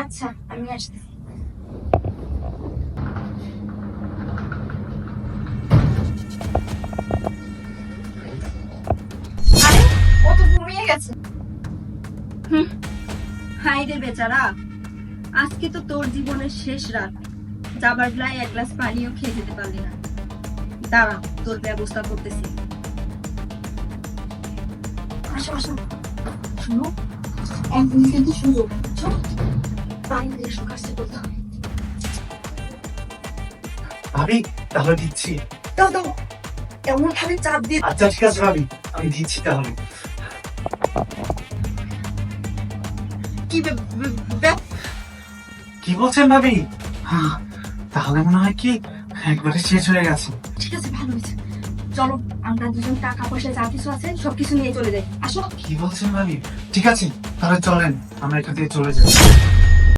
আচ্ছা, আমি আসতেছি। আরে, ও তো ঘুমিয়ে গেছে। হাই রে বেচারা, আজকে তো তোর জীবনের শেষ রাত। যাবার বেলায় এক গ্লাস পানিও খেয়ে যেতে পারলি না। দাঁড়া, তোর ব্যবস্থা করতেছি। আসো আসো, শুনো, একদিন কিন্তু সুযোগ, বুঝছো? পানি দিয়ে এসব কাজটা করতে হবে। ভাবি, তাহলে দিচ্ছি। দাও দাও, এমন ভাবে চাপ দিয়ে। আচ্ছা ঠিক আছে ভাবি, আমি দিচ্ছি তাহলে। কি কি বলছেন ভাবি? হ্যাঁ, তাহলে মনে হয় কি একবারে শেষ হয়ে গেছে। ঠিক আছে, ভালো হয়েছে। চলো, আমরা দুজন টাকা পয়সা যা কিছু আছে সবকিছু নিয়ে চলে যাই। আসো। কি বলছেন ভাবি? ঠিক আছে, তাহলে চলেন আমরা এখান থেকে চলে যাই।